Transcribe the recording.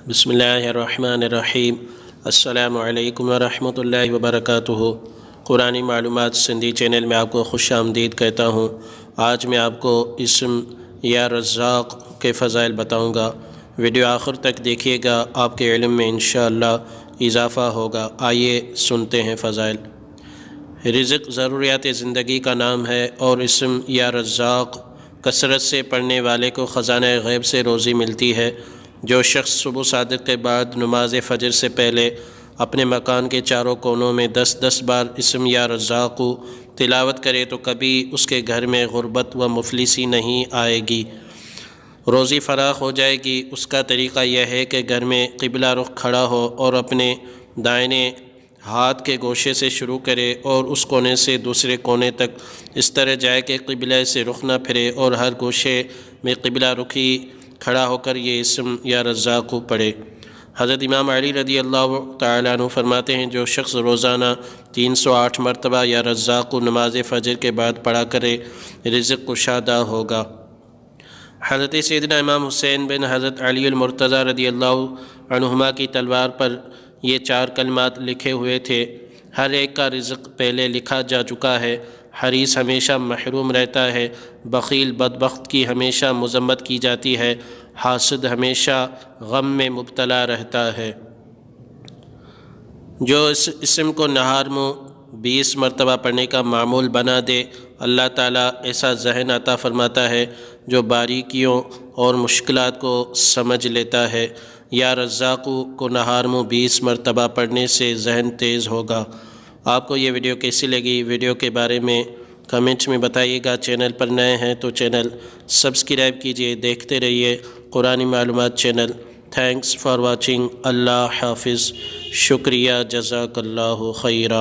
بسم اللہ الرحمن الرحیم۔ السلام علیکم ورحمۃ اللہ وبرکاتہ۔ قرآنی معلومات سندھی چینل میں آپ کو خوش آمدید کہتا ہوں۔ آج میں آپ کو اسم یا رزاق کے فضائل بتاؤں گا۔ ویڈیو آخر تک دیکھیے گا، آپ کے علم میں انشاءاللہ اضافہ ہوگا۔ آئیے سنتے ہیں فضائل۔ رزق ضروریات زندگی کا نام ہے اور اسم یا رزاق کثرت سے پڑھنے والے کو خزانہ غیب سے روزی ملتی ہے۔ جو شخص صبح صادق کے بعد نماز فجر سے پہلے اپنے مکان کے چاروں کونوں میں 10 بار اسم یا رزاق تلاوت کرے تو کبھی اس کے گھر میں غربت و مفلسی نہیں آئے گی، روزی فراخ ہو جائے گی۔ اس کا طریقہ یہ ہے کہ گھر میں قبلہ رخ کھڑا ہو اور اپنے دائنے ہاتھ کے گوشے سے شروع کرے اور اس کونے سے دوسرے کونے تک اس طرح جائے کہ قبلہ سے رخ نہ پھرے، اور ہر گوشے میں قبلہ رخی کھڑا ہو کر یہ اسم یا رزاق پڑھے۔ حضرت امام علی رضی اللہ تعالیٰ عنہ فرماتے ہیں، جو شخص روزانہ 308 مرتبہ یا رزاق نماز فجر کے بعد پڑھا کرے، رزق کشادہ ہوگا۔ حضرت سیدنا امام حسین بن حضرت علی المرتضیٰ رضی اللہ عنہما کی تلوار پر یہ 4 کلمات لکھے ہوئے تھے: ہر ایک کا رزق پہلے لکھا جا چکا ہے، حریص ہمیشہ محروم رہتا ہے، بخیل بدبخت کی ہمیشہ مذمت کی جاتی ہے، حاسد ہمیشہ غم میں مبتلا رہتا ہے۔ جو اس اسم کو نہار میں 20 مرتبہ پڑھنے کا معمول بنا دے، اللہ تعالیٰ ایسا ذہن عطا فرماتا ہے جو باریکیوں اور مشکلات کو سمجھ لیتا ہے۔ یا رزاق کو نہار میں 20 مرتبہ پڑھنے سے ذہن تیز ہوگا۔ آپ کو یہ ویڈیو کیسی لگی؟ ویڈیو کے بارے میں کمنٹس میں بتائیے گا۔ چینل پر نئے ہیں تو چینل سبسکرائب کیجئے، دیکھتے رہیے قرآنی معلومات چینل۔ Thanks for watching. اللہ حافظ۔ شکریہ، جزاک اللہ خیرہ۔